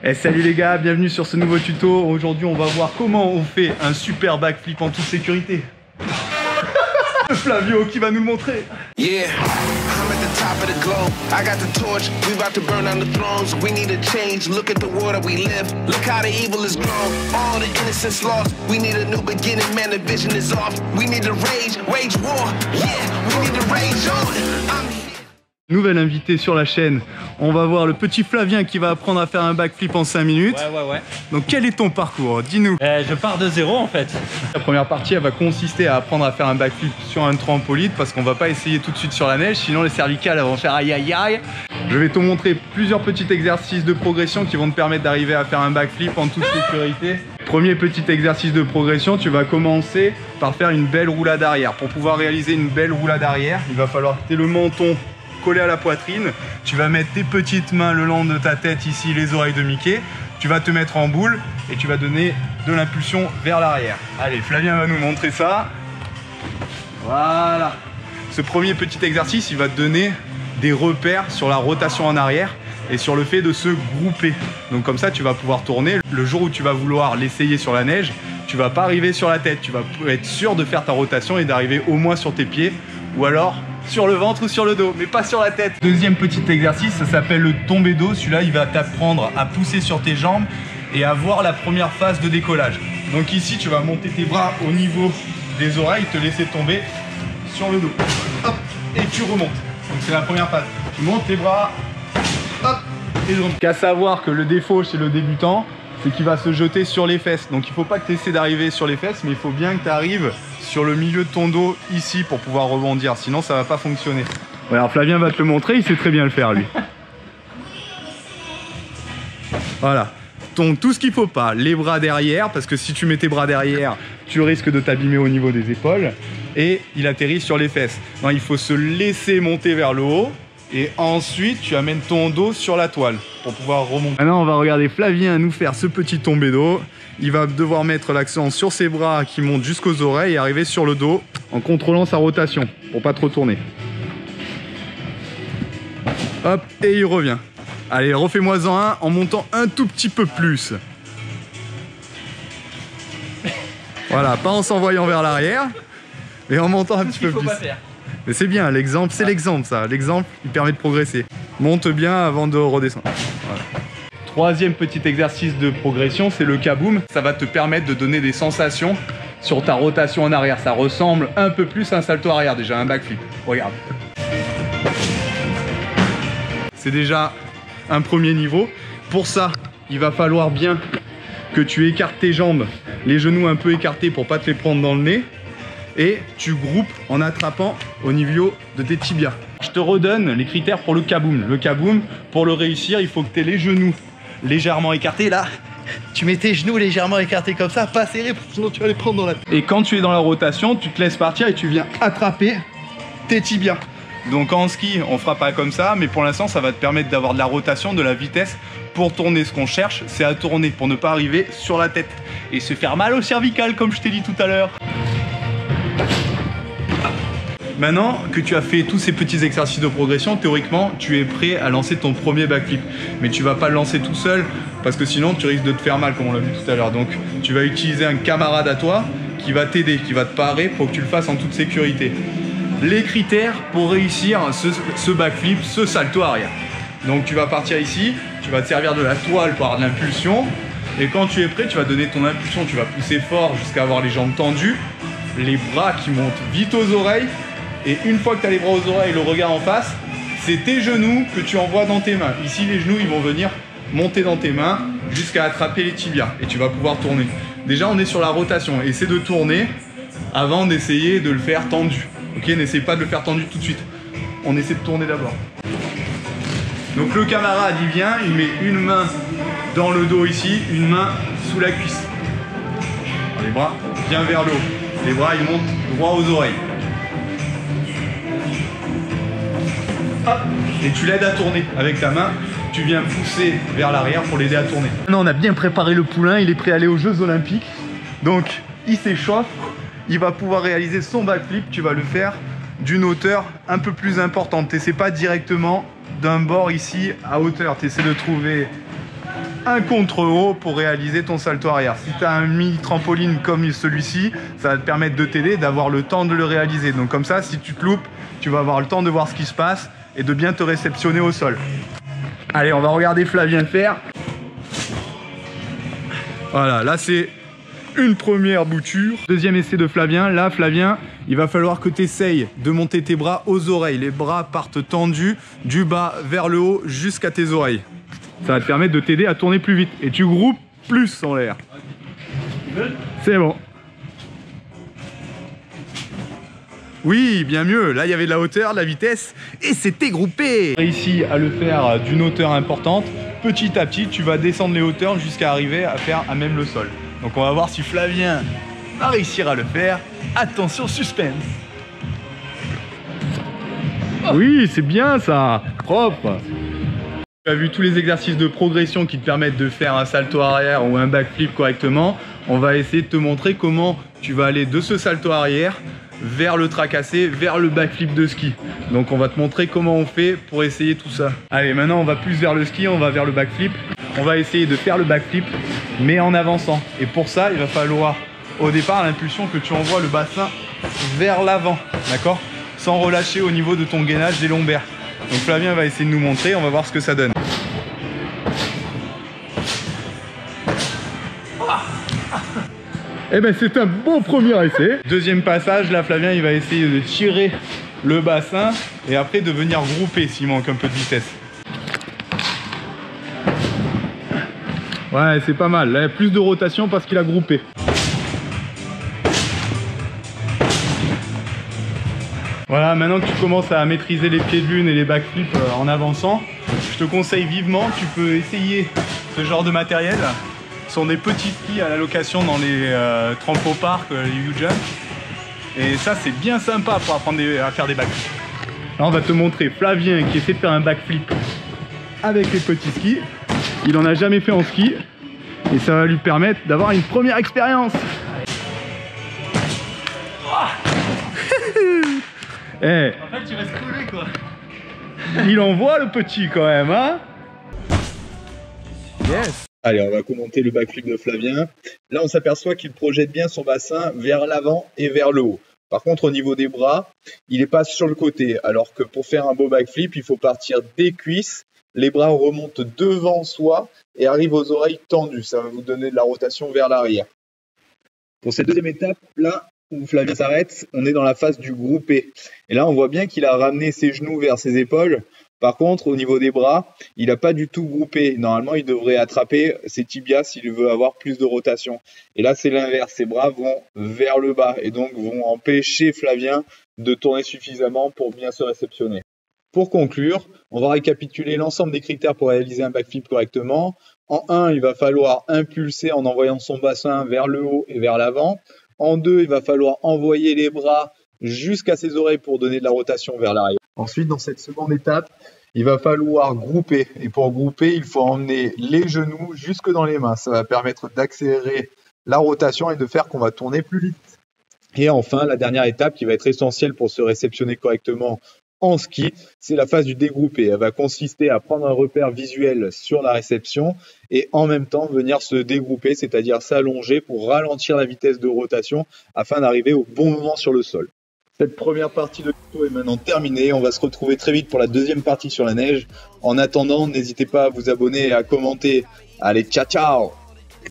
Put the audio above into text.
Et salut les gars, bienvenue sur ce nouveau tuto. Aujourd'hui on va voir comment on fait un super backflip en toute sécurité. Flavio qui va nous le montrer. Yeah, I'm at the top of the globe. I got the torch. We about to burn down the thrones. We need a change. Look at the world that we live. Look how the evil is grown. All the innocence lost. We need a new beginning. Man, the vision is off. We need to wage war. Yeah, we need to rage on. Nouvel invité sur la chaîne. On va voir le petit Flavien qui va apprendre à faire un backflip en 5 minutes. Ouais. Donc quel est ton parcours? Dis-nous. Je pars de zéro en fait. La première partie elle va consister à apprendre à faire un backflip sur un trampoline parce qu'on va pas essayer tout de suite sur la neige, sinon les cervicales elles vont faire aïe aïe aïe. Je vais te montrer plusieurs petits exercices de progression qui vont te permettre d'arriver à faire un backflip en toute sécurité. Premier petit exercice de progression, tu vas commencer par faire une belle roulade arrière. Pour pouvoir réaliser une belle roulade arrière, il va falloir que tu aies le menton collé à la poitrine. Tu vas mettre tes petites mains le long de ta tête ici, les oreilles de Mickey. Tu vas te mettre en boule et tu vas donner de l'impulsion vers l'arrière. Allez, Flavien va nous montrer ça. Voilà. Ce premier petit exercice, il va te donner des repères sur la rotation en arrière et sur le fait de se grouper. Donc comme ça, tu vas pouvoir tourner. Le jour où tu vas vouloir l'essayer sur la neige, tu vas pas arriver sur la tête. Tu vas être sûr de faire ta rotation et d'arriver au moins sur tes pieds ou alors sur le ventre ou sur le dos, mais pas sur la tête. Deuxième petit exercice, ça s'appelle le tombé dos. Celui-là, il va t'apprendre à pousser sur tes jambes et à voir la première phase de décollage. Donc ici, tu vas monter tes bras au niveau des oreilles, te laisser tomber sur le dos. Hop, et tu remontes. Donc c'est la première phase. Tu montes tes bras, hop, et tu remontes. Qu'à savoir que le défaut chez le débutant, c'est qu'il va se jeter sur les fesses. Donc il ne faut pas que tu essaies d'arriver sur les fesses, mais il faut bien que tu arrives sur le milieu de ton dos ici pour pouvoir rebondir, sinon ça va pas fonctionner. Ouais, alors Flavien va te le montrer, il sait très bien le faire lui. Voilà, tout ce qu'il faut pas, les bras derrière, parce que si tu mets tes bras derrière, tu risques de t'abîmer au niveau des épaules, et il atterrit sur les fesses. Non, il faut se laisser monter vers le haut, et ensuite tu amènes ton dos sur la toile pour pouvoir remonter. Maintenant on va regarder Flavien nous faire ce petit tombé dos. Il va devoir mettre l'accent sur ses bras qui montent jusqu'aux oreilles et arriver sur le dos en contrôlant sa rotation pour pas trop tourner. Hop, et il revient. Allez, refais-moi-en un en montant un tout petit peu plus. Voilà, pas en s'envoyant vers l'arrière, mais en montant un petit peu plus. Mais c'est bien, l'exemple, c'est l'exemple ça. L'exemple, il permet de progresser. Monte bien avant de redescendre. Voilà. Troisième petit exercice de progression, c'est le kaboom. Ça va te permettre de donner des sensations sur ta rotation en arrière. Ça ressemble un peu plus à un salto arrière déjà, un backflip. Regarde. C'est déjà un premier niveau. Pour ça, il va falloir bien que tu écartes tes jambes, les genoux un peu écartés pour pas te les prendre dans le nez. Et tu groupes en attrapant au niveau de tes tibias. Je te redonne les critères pour le kaboom. Le kaboom, pour le réussir, il faut que tu aies les genoux légèrement écartés. Là, tu mets tes genoux légèrement écartés comme ça, pas serrés, sinon tu vas les prendre dans la tête. Et quand tu es dans la rotation, tu te laisses partir et tu viens attraper tes tibias. Donc en ski, on fera pas comme ça, mais pour l'instant, ça va te permettre d'avoir de la rotation, de la vitesse pour tourner. Ce qu'on cherche, c'est à tourner pour ne pas arriver sur la tête et se faire mal au cervical, comme je t'ai dit tout à l'heure. Maintenant que tu as fait tous ces petits exercices de progression, théoriquement, tu es prêt à lancer ton premier backflip. Mais tu vas pas le lancer tout seul parce que sinon tu risques de te faire mal comme on l'a vu tout à l'heure. Donc tu vas utiliser un camarade à toi qui va t'aider, qui va te parer pour que tu le fasses en toute sécurité. Les critères pour réussir ce backflip, ce salto arrière. Donc tu vas partir ici, tu vas te servir de la toile pour avoir de l'impulsion. Et quand tu es prêt, tu vas donner ton impulsion, tu vas pousser fort jusqu'à avoir les jambes tendues, les bras qui montent vite aux oreilles. Et une fois que tu as les bras aux oreilles et le regard en face, c'est tes genoux que tu envoies dans tes mains. Ici, les genoux, ils vont venir monter dans tes mains jusqu'à attraper les tibias. Et tu vas pouvoir tourner. Déjà, on est sur la rotation. Essaie de tourner avant d'essayer de le faire tendu. Ok, n'essaie pas de le faire tendu tout de suite. On essaie de tourner d'abord. Donc le camarade, il vient, il met une main dans le dos ici, une main sous la cuisse. Alors, les bras bien vers le haut. Les bras, ils montent droit aux oreilles. Hop, et tu l'aides à tourner avec ta main, tu viens pousser vers l'arrière pour l'aider à tourner. Maintenant on a bien préparé le poulain, il est prêt à aller aux Jeux Olympiques. Donc il s'échauffe, il va pouvoir réaliser son backflip, tu vas le faire d'une hauteur un peu plus importante. Tu n'essaies pas directement d'un bord ici à hauteur, tu essaies de trouver un contre-haut pour réaliser ton salto arrière. Si tu as un mini trampoline comme celui-ci, ça va te permettre de t'aider, d'avoir le temps de le réaliser. Donc comme ça, si tu te loupes, tu vas avoir le temps de voir ce qui se passe et de bien te réceptionner au sol. Allez, on va regarder Flavien faire. Voilà, là c'est une première bouture. Deuxième essai de Flavien. Là, Flavien, il va falloir que tu essayes de monter tes bras aux oreilles. Les bras partent tendus du bas vers le haut jusqu'à tes oreilles. Ça va te permettre de t'aider à tourner plus vite. Et tu groupes plus en l'air. C'est bon. Oui, bien mieux. Là, il y avait de la hauteur, de la vitesse et c'était groupé. Réussi à le faire d'une hauteur importante. Petit à petit, tu vas descendre les hauteurs jusqu'à arriver à faire à même le sol. Donc on va voir si Flavien va réussir à le faire. Attention, suspense. Oui, c'est bien ça. Propre. Tu as vu tous les exercices de progression qui te permettent de faire un salto arrière ou un backflip correctement. On va essayer de te montrer comment tu vas aller de ce salto arrière vers le tracassé, vers le backflip de ski. Donc on va te montrer comment on fait pour essayer tout ça. Allez, maintenant on va plus vers le ski, on va vers le backflip. On va essayer de faire le backflip, mais en avançant. Et pour ça, il va falloir au départ l'impulsion que tu envoies le bassin vers l'avant, d'accord? Sans relâcher au niveau de ton gainage des lombaires. Donc Flavien va essayer de nous montrer, on va voir ce que ça donne. Eh ben c'est un bon premier essai. Deuxième passage, là Flavien il va essayer de tirer le bassin et après de venir grouper s'il manque un peu de vitesse. Ouais, c'est pas mal. Là, il y a plus de rotation parce qu'il a groupé. Voilà, maintenant que tu commences à maîtriser les pieds de lune et les backflips en avançant, je te conseille vivement, tu peux essayer ce genre de matériel. Ce sont des petits skis à la location dans les trampoparks, les U-Jump. Et ça, c'est bien sympa pour apprendre à faire des backflips. Là, on va te montrer Flavien qui essaie de faire un backflip avec les petits skis. Il en a jamais fait en ski et ça va lui permettre d'avoir une première expérience. Eh, en fait, tu restes collé quoi. Il envoie le petit quand même, hein. Yes. Allez, on va commenter le backflip de Flavien. Là, on s'aperçoit qu'il projette bien son bassin vers l'avant et vers le haut. Par contre, au niveau des bras, il n'est pas sur le côté. Alors que pour faire un beau backflip, il faut partir des cuisses. Les bras remontent devant soi et arrivent aux oreilles tendues. Ça va vous donner de la rotation vers l'arrière. Pour cette deuxième étape, là où Flavien s'arrête, on est dans la phase du groupé. Et là, on voit bien qu'il a ramené ses genoux vers ses épaules. Par contre, au niveau des bras, il n'a pas du tout groupé. Normalement, il devrait attraper ses tibias s'il veut avoir plus de rotation. Et là, c'est l'inverse. Ses bras vont vers le bas et donc vont empêcher Flavien de tourner suffisamment pour bien se réceptionner. Pour conclure, on va récapituler l'ensemble des critères pour réaliser un backflip correctement. En 1, il va falloir impulser en envoyant son bassin vers le haut et vers l'avant. En 2, il va falloir envoyer les bras jusqu'à ses oreilles pour donner de la rotation vers l'arrière. Ensuite, dans cette seconde étape, il va falloir grouper. Et pour grouper, il faut emmener les genoux jusque dans les mains. Ça va permettre d'accélérer la rotation et de faire qu'on va tourner plus vite. Et enfin, la dernière étape qui va être essentielle pour se réceptionner correctement en ski, c'est la phase du dégroupé. Elle va consister à prendre un repère visuel sur la réception et en même temps venir se dégrouper, c'est-à-dire s'allonger pour ralentir la vitesse de rotation afin d'arriver au bon moment sur le sol. Cette première partie de tuto est maintenant terminée. On va se retrouver très vite pour la deuxième partie sur la neige. En attendant, n'hésitez pas à vous abonner et à commenter. Allez, ciao ciao!